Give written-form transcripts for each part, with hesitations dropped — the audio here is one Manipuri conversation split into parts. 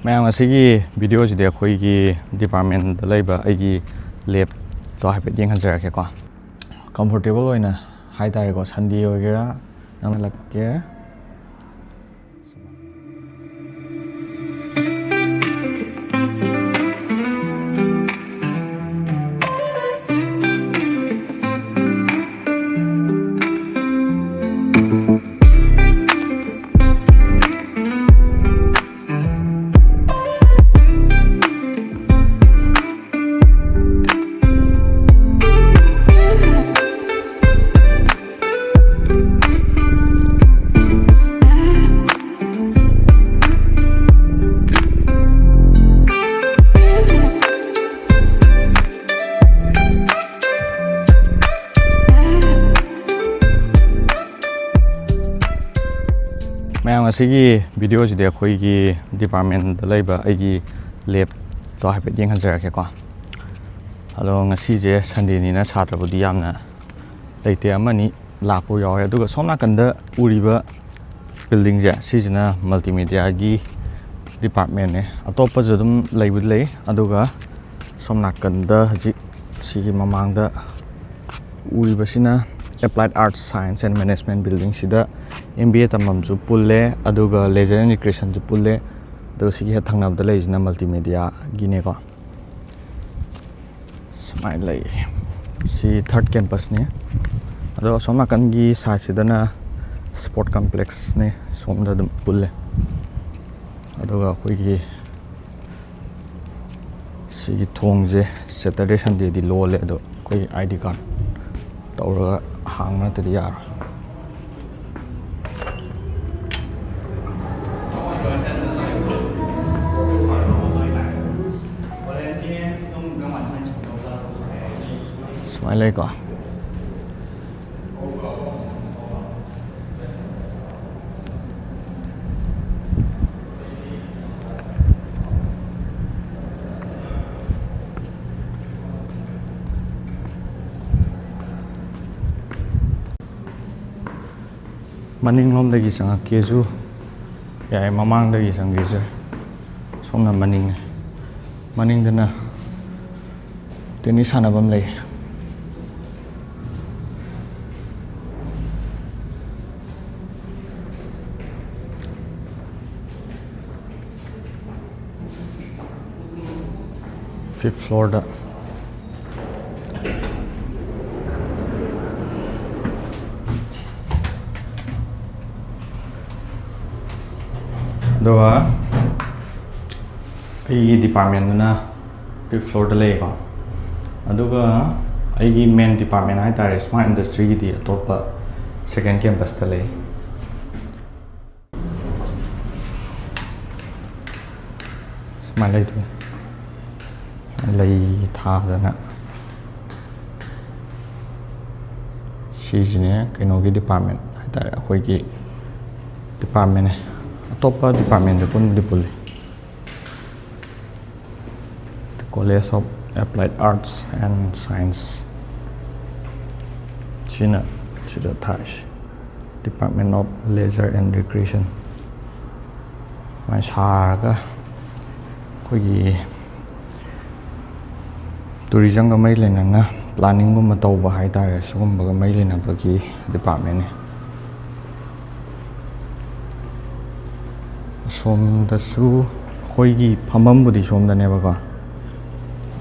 ꯃꯌꯥꯝ ꯑꯁꯤꯒꯤ ꯚꯤꯗꯤꯑꯣꯁꯤꯗꯤ ꯑꯩꯈꯣꯏꯒꯤ ꯗꯤꯄꯥꯔꯠꯃꯦꯟꯇ ꯂꯩꯕ ꯑꯩꯒꯤ ꯂꯦꯕꯇꯣ ꯍꯥꯏꯐꯦꯠ ꯌꯦꯡꯍꯟꯖꯔꯛꯀꯦꯀꯣ ꯀꯝꯐꯣꯔꯇꯦꯕꯜ ꯑꯣꯏꯅ ꯍꯥꯏꯇꯥꯔꯦꯀꯣ ꯁꯟꯗꯦ ꯑꯣꯏꯒꯦꯔꯥ ꯅꯪꯍꯜꯂꯛꯀꯦ ꯃꯌꯥꯝ ꯑꯁꯤꯒꯤ ꯚꯤꯗꯤꯑꯣꯁꯤꯗꯤ ꯑꯩꯈꯣꯏꯒꯤ ꯗꯤꯄꯥꯔꯠꯃꯦꯟꯇ ꯂꯩꯕ ꯑꯩꯒꯤ ꯂꯦꯕꯇꯣ ꯍꯥꯏꯐꯦꯠ ꯌꯦꯡꯍꯟꯖꯔꯛꯀꯦꯀꯣ ꯑꯗꯣ ꯉꯁꯤꯁꯦ ꯁꯟꯗꯦꯅꯤꯅ ꯁꯥꯇ꯭ꯔꯕꯨꯗꯤ ꯌꯥꯝꯅ ꯂꯩꯇꯦ ꯑꯃꯅꯤ ꯂꯥꯛꯄ ꯌꯥꯎꯋꯦ ꯑꯗꯨꯒ ꯁꯣꯝ ꯅꯥꯀꯟꯗ ꯎꯔꯤꯕ ꯕꯤꯜꯗꯤꯡꯁꯦ ꯁꯤꯁꯤꯅ ꯃꯜꯇꯤꯃꯦꯗꯤꯌꯥꯒꯤ ꯗꯤꯄꯥꯔꯠꯃꯦꯟꯅꯦ ꯑꯇꯣꯞꯄꯁꯨ ꯑꯗꯨꯝ ꯂꯩꯕꯨꯗꯤ ꯂꯩ ꯑꯗꯨꯒ ꯁꯣꯝ ꯅꯥꯀꯟꯗ ꯍꯧꯖꯤꯛ ꯁꯤꯒꯤ ꯃꯃꯥꯡꯗ ꯎꯔꯤꯕꯁꯤꯅ applied arts science and management ꯕꯤꯜꯗꯤꯡꯁꯤꯗ MBA ꯇꯝꯐꯝꯁꯨ ꯄꯨꯜꯂꯦ ꯑꯗꯨꯒ ꯂꯦꯖꯔ ꯑꯦꯟ ꯔꯤꯀ꯭ꯔꯦꯁꯟꯁꯨ ꯄꯨꯜꯂꯦ ꯑꯗꯨꯒ ꯁꯤꯒꯤ ꯍꯦꯛ ꯊꯪꯅꯕꯗ ꯂꯩꯔꯤꯁꯤꯅ ꯃꯜꯇꯤꯃꯦꯗꯤꯌꯥꯒꯤꯅꯦꯀꯣ ꯁꯨꯃꯥꯏꯅ ꯂꯩ ꯁꯤ ꯊꯥꯔꯠ ꯀꯦꯝꯄꯁꯅꯦ ꯑꯗꯣ ꯑꯁꯣꯝ ꯅꯥꯀꯟꯒꯤ ꯁꯥꯏꯠꯁꯤꯗꯅ ꯁ꯭ꯄꯣꯔꯠ ꯀꯝꯄ꯭ꯂꯦꯛꯁꯅꯦ ꯁꯣꯝꯗ ꯑꯗꯨꯝ ꯄꯨꯜꯂꯦ ꯑꯗꯨꯒ ꯑꯩꯈꯣꯏꯒꯤ ꯁꯤꯒꯤ ꯊꯣꯡꯁꯦ ꯁꯦꯇꯔꯗꯦ ꯁꯟꯗꯦꯗꯤ ꯂꯣꯜꯂꯦ ꯑꯗꯣ ꯑꯩꯈꯣꯏꯒꯤ ID ꯀꯥꯔꯗ ꯇꯧꯔꯒ ꯍꯥꯡꯕ ꯅꯠꯇ꯭ꯔꯗꯤ ꯌꯥꯔꯣꯏ ꯁꯨꯃꯥꯏꯅ ꯂꯩꯀꯣ ꯃꯅꯤꯡꯂꯣꯝꯗꯒꯤ ꯆꯪꯉꯛꯀꯦꯁꯨ ꯌꯥꯏ ꯃꯃꯥꯡꯗꯒꯤ ꯆꯪꯒꯦꯁꯨ ꯁꯣꯝꯅ ꯃꯅꯤꯡꯅꯦ ꯃꯅꯤꯡꯗꯅ ꯇꯦꯅꯤꯁ ꯁꯥꯟꯅꯐꯝ ꯂꯩ ꯐꯤꯐth ꯐ꯭ꯂꯣꯔꯗ ꯑꯗꯨꯒ ꯑꯩꯒꯤ ꯗꯤꯄꯥꯔꯠꯃꯦꯟꯇꯅ 5th ꯐ꯭ꯂꯣꯔꯗ ꯂꯩꯌꯦꯀꯣ ꯑꯗꯨꯒ ꯑꯩꯒꯤ ꯃꯦꯟ ꯗꯤꯄꯥꯔꯠꯃꯦꯟ ꯍꯥꯏꯇꯥꯔꯦ ꯁ꯭ꯃꯥꯔꯠ ꯏꯟꯗꯁꯇ꯭ꯔꯤꯒꯤꯗꯤ ꯑꯇꯣꯞꯄ ꯁꯦꯀꯦꯟ ꯀꯦꯝꯄꯁꯇ ꯂꯩ ꯁꯨꯃꯥꯏꯅ ꯂꯩꯗꯣꯏꯅꯤ ꯂꯩ ꯊꯥꯗꯅ ꯁꯤꯁꯤꯅꯦ ꯀꯩꯅꯣꯒꯤ ꯗꯤꯄꯥꯔꯠꯃꯦꯟ ꯍꯥꯏꯇꯥꯔꯦ ꯑꯩꯈꯣꯏꯒꯤ ꯗꯤꯄꯥꯔꯠꯃꯦꯟꯅꯦ ꯑꯇꯣꯞꯄ ꯗꯤꯄꯥꯔꯠꯃꯦꯟꯗ ꯄꯨꯟꯕꯨꯗꯤ ꯄꯨꯜꯂꯤ college of applied arts and science ꯁꯤꯗ ꯊꯥꯏꯁꯤ department of leisure and recreation ꯁꯨꯃꯥꯏꯅ ꯁꯥꯔꯒ ꯑꯩꯈꯣꯏꯒꯤ ꯇꯨꯔꯤꯖꯝꯒ ꯃꯔꯤ ꯂꯩꯅꯅ ꯄ꯭ꯂꯥꯅꯤꯡꯒꯨꯝꯕ ꯇꯧꯕ ꯍꯥꯏꯇꯥꯔꯦ ꯁꯤꯒꯨꯝꯕꯒ ꯃꯔꯤ ꯂꯩꯅꯕꯒꯤ ꯗꯤꯄꯥꯔꯠꯃꯦꯟꯅꯦ ꯁꯣꯝꯗꯁꯨ ꯑꯩꯈꯣꯏꯒꯤ ꯐꯝꯐꯝꯕꯨꯗꯤ ꯁꯣꯝꯗꯅꯦꯕꯀꯣ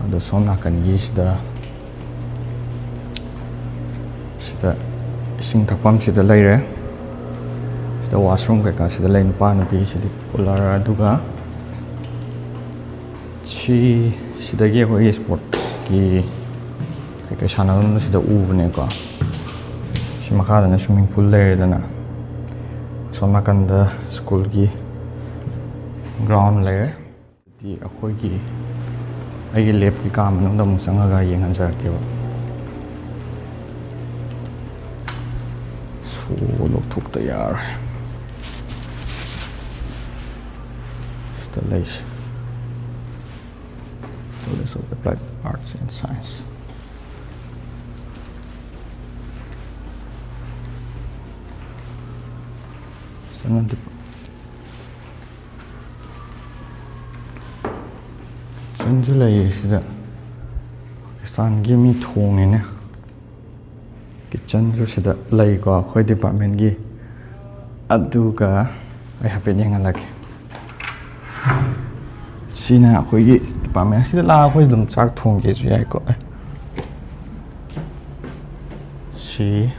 ꯑꯗꯣ ꯁꯣꯝ ꯅꯥꯀꯟꯒꯤ ꯁꯤꯗ ꯏꯁꯤꯡ ꯊꯛꯐꯝ ꯁꯤꯗ ꯂꯩꯔꯦ ꯁꯤꯗ ꯋꯥꯁꯔꯨꯝ ꯀꯩꯀꯥ ꯁꯤꯗ ꯂꯩ ꯅꯨꯄꯥ ꯅꯨꯄꯤ ꯁꯤꯗꯤ ꯄꯨꯜꯂꯔ ꯑꯗꯨꯒ ꯁꯤꯗꯒꯤ ꯑꯩꯈꯣꯏꯒꯤ ꯁ꯭ꯄꯣꯔꯠꯁꯀꯤ ꯀꯩꯀꯩ ꯁꯥꯟꯅꯐꯝꯗꯣ ꯁꯤꯗ ꯎꯕꯅꯦꯀꯣ ꯁꯤ ꯃꯈꯥꯗꯅ ꯁ꯭ꯋꯤꯝꯃꯤꯡ ꯄꯨꯜ ꯂꯩꯔꯦꯗꯅ ꯁꯣꯝ ꯅꯥꯀꯟꯗ ꯁ꯭ꯀꯨꯜꯒꯤ ꯒ꯭ꯔꯥꯎꯟ ꯂꯩꯔꯦ ꯑꯩꯈꯣꯏꯒꯤ ꯑꯩꯒꯤ ꯂꯦꯕꯀꯤ ꯀꯥ ꯃꯅꯨꯡꯗ ꯑꯃꯨꯛ ꯆꯪꯉꯒ ꯌꯦꯡꯍꯟꯖꯔꯛꯀꯦꯕ ꯁꯣ ꯂꯧꯊꯣꯛꯇ ꯌꯥꯔꯣꯏ ꯁꯤꯗ ꯂꯩꯁꯦ College of Applied Arts and Science kitchen lay sida Pakistan gi mi thong ne kitchen ju sida lay ko khoi department gi aduga ai happy yang alak sina khoi gi department sida la khoi dum chak thong ge ju yai ko si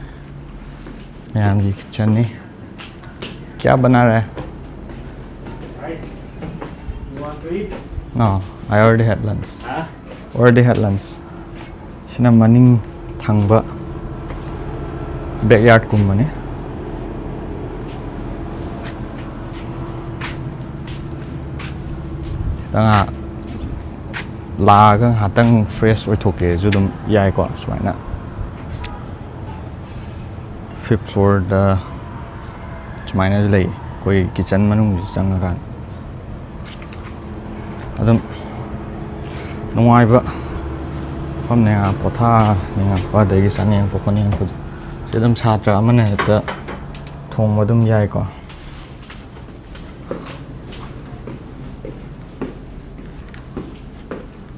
ma'am ji kitchen ने क्या बना रहा है Rice. You want to eat? No, I already had lunch. Huh? Already had lunch. Sina maning thangba backyard kumba ne. Tanga la ga hatang fresh oi thoke ju dum yai ko suaina. Fifth floor da suaina ju lei koi kitchen manung changa kan. Adum nungai ba hôm nay bỏ tha nên qua đây cái sáng nay có con em có sẽ đâm sát ra mà này ta thùng mà đâm dài quá.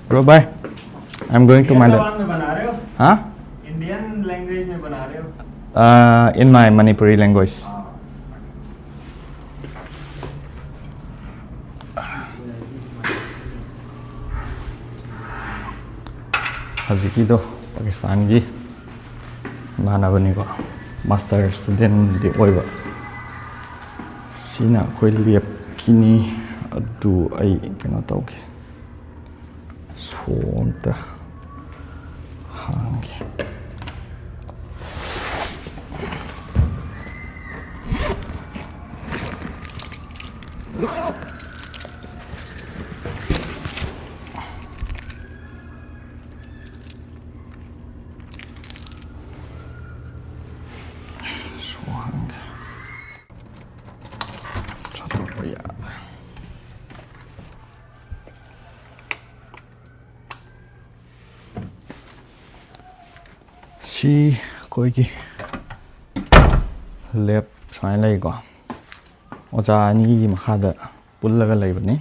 Bro bye, I'm going to my huh? Indian language में बना रहे हो? In my Manipuri language. Hazikido Pakistan gi mana bani ko master student di oiba sina khoi liap kini adu ai kena tauke somta hangi si koi ki lep sai lai ko oja ni gi makha da pullaga lai bani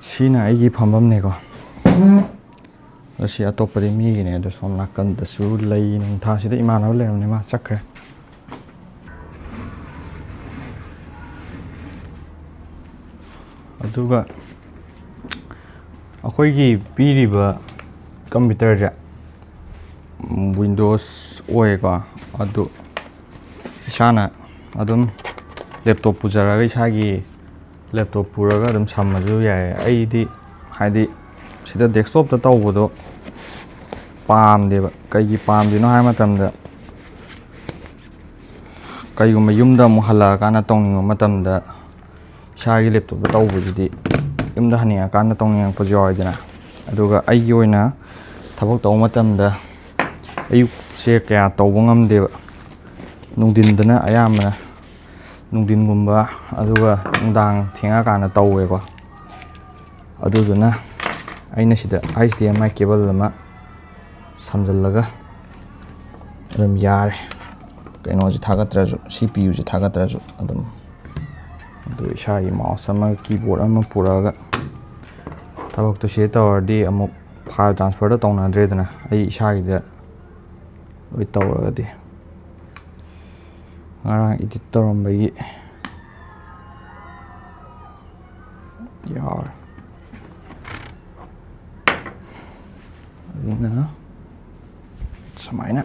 sina ai gi phambam ne ko asi atopari mi gi ne da som nakan da su lai nang tha sida imanaw le ne ma chakre aduga akhoi piriba computer ja Windows OS ko adu isana adum laptop pujaraga isagi laptop puraga adum samaju yae aidi haidi sida desktop ta tawbodo pam deba kaigi pam dino hai matamda kaiguma yumda mu hala kana tongningo matamda shagi laptop ta tawbujidi yumda hania kana tongning pajoidina aduga aigi oina thabak taw matamda ayuk se kya tawbo ngamdeba nungdindana ayamana nungdingumba aduga nungdang thinga kana tawwe ko aduduna aina sida HDMI cable lama samjallaga adum yare kaino ji thagatraju CPU ji thagatraju adum adu shai mouse ama keyboard ama puraga tabak to share tawdi amuk file transfer da tawna dredana ai shai da oi tawra di ngara edit tawram bagi yar na sumaina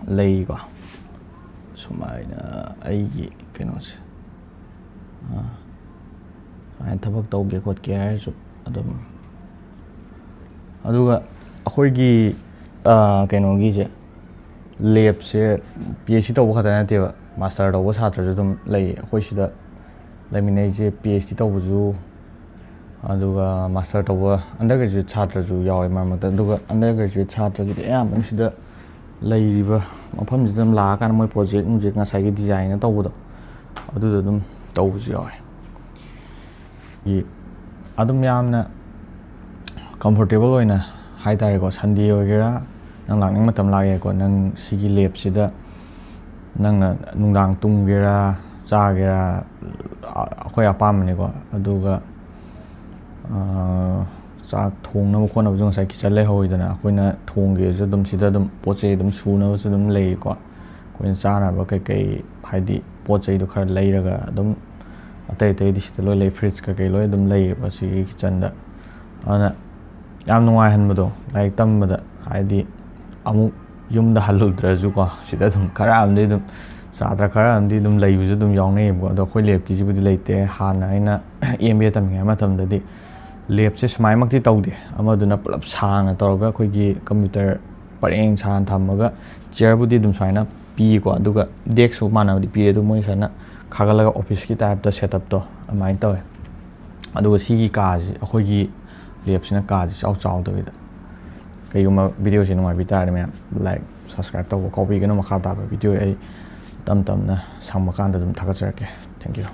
lei ko sumaina aigi kaino se ai thabak tawge khot ke hai su adum aduga akhoi gi kaino gi je lab se PhD tawba khata na te ba master tawba chhatra ju dum lei akhoi sida laminai je PhD tawbu ju aduga master tawba undergraduate chhatra ju yawi marmata aduga undergraduate chhatra gi ayam sida leiriba mafam jidam la kan moi project ngasai gi design na tawbu do adu dum tawbu ju yawi gi adum yamna comfortable oina hai tare ko Sunday ogera nang lakning matam lage ko nang sigi lab sida ꯅꯪꯅ ꯅꯨꯡꯗꯥꯡ ꯇꯨꯝꯒꯦꯔꯥ ꯆꯥꯒꯦꯔꯥ ꯑꯩꯈꯣꯏ ꯑꯄꯥꯝꯕꯅꯤꯀꯣ ꯑꯗꯨꯒ ꯆꯥꯛ ꯊꯣꯡꯅꯕ ꯈꯣꯠꯅꯕꯁꯨ ꯉꯁꯥꯏ ꯀꯤꯆꯟ ꯂꯩꯍꯧꯏꯗꯅ ꯑꯩꯈꯣꯏꯅ ꯊꯣꯡꯒꯦꯁꯨ ꯑꯗꯨꯝ ꯁꯤꯗ ꯑꯗꯨꯝ ꯄꯣꯠ ꯆꯩ ꯑꯗꯨꯝ ꯁꯨꯅꯕꯁꯨ ꯑꯗꯨꯝ ꯂꯩꯀꯣ ꯑꯩꯈꯣꯏꯅ ꯆꯥꯅꯕ ꯀꯩꯀꯩ ꯍꯥꯏꯗꯤ ꯄꯣꯠ ꯆꯩꯗꯣ ꯈꯔ ꯂꯩꯔꯒ ꯑꯗꯨꯝ ꯑꯇꯩ ꯑꯇꯩꯗꯤ ꯁꯤꯗ ꯂꯣꯏ ꯂꯩ ꯐ꯭ꯔꯤꯖ ꯀꯩꯀꯩ ꯂꯣꯏ ꯑꯗꯨꯝ ꯂꯩꯌꯦꯕ ꯁꯤꯒꯤ ꯀꯤꯆꯟꯗ ꯑꯗꯨꯅ ꯌꯥꯝ ꯅꯨꯡꯉꯥꯏꯍꯟꯕꯗꯣ ꯂꯥꯏꯔꯤꯛ ꯇꯝꯕꯗ ꯍꯥꯏꯗꯤ ꯑꯃꯨꯛ ꯌꯨꯝꯗ ꯍꯜꯂꯨꯗ꯭ꯔꯁꯨꯀꯣ ꯁꯤꯗ ꯑꯗꯨꯝ ꯈꯔ ꯑꯃꯗꯤ ꯑꯗꯨꯝ ꯁꯥꯇ꯭ꯔ ꯈꯔ ꯑꯃꯗꯤ ꯑꯗꯨꯝ ꯂꯩꯕꯁꯨ ꯑꯗꯨꯝ ꯌꯥꯎꯅꯩꯌꯦꯕꯀꯣ ꯑꯗꯣ ꯑꯩꯈꯣꯏ ꯂꯦꯞꯀꯤꯁꯤꯕꯨꯗꯤ ꯂꯩꯇꯦ ꯍꯥꯟꯅ ꯑꯩꯅ MBA ꯇꯝꯃꯤꯉꯩ ꯃꯇꯝꯗꯗꯤ ꯂꯦꯞꯁꯦ ꯁꯨꯃꯥꯏꯃꯛꯇꯤ ꯇꯧꯗꯦ ꯑꯃꯗꯨꯅ ꯄꯨꯂꯞ ꯁꯥꯡꯅ ꯇꯧꯔꯒ ꯑꯩꯈꯣꯏꯒꯤ ꯀꯝꯄ꯭ꯌꯨꯇꯔ ꯄꯔꯦꯡ ꯁꯥꯡꯅ ꯊꯝꯃꯒ ꯆꯤꯌꯔꯕꯨꯗꯤ ꯑꯗꯨꯝ ꯁꯨꯃꯥꯏꯅ ꯄꯤꯀꯣ ꯑꯗꯨꯒ ꯗꯦꯛꯁꯨ ꯃꯥꯟꯅꯕꯗꯤ ꯄꯤꯔꯦ ꯑꯗꯨ ꯃꯣꯏ ꯁꯨꯃꯥꯏꯅ ꯈꯥꯒꯠꯂꯒ ꯑꯣꯐꯤꯁꯀꯤ ꯇꯥꯏꯞꯇ ꯁꯦꯠꯑꯞꯇꯣ ꯑꯗꯨꯃꯥꯏꯅ ꯇꯧꯋꯦ ꯑꯗꯨꯒ ꯁꯤꯒꯤ ꯀꯥꯁꯤ ꯑꯩꯈꯣꯏꯒꯤ ꯂꯦꯞꯁꯤꯅ ꯀꯥꯁꯤ ꯆꯥꯎꯗꯕꯤꯗ ꯀꯩꯒꯨꯝꯕ ꯚꯤꯗꯤꯑꯣꯁꯤ ꯅꯨꯡꯉꯥꯏꯕꯤ ꯇꯥꯔꯗꯤ ꯃꯌꯥꯝ ꯂꯥꯏꯛ ꯁꯕꯁꯀ꯭ꯔꯥꯏꯕ ꯇꯧꯕ ꯀꯥꯎꯕꯤꯒꯅꯨ ꯃꯈꯥ ꯇꯥꯕ ꯚꯤꯗꯤꯑꯣ ꯑꯩ ꯇꯞ ꯇꯞꯅ ꯁꯪꯕ ꯀꯥꯟꯗ ꯑꯗꯨꯝ ꯊꯥꯒꯠꯆꯔꯛꯀꯦ ꯊꯦꯡꯛ ꯌꯨ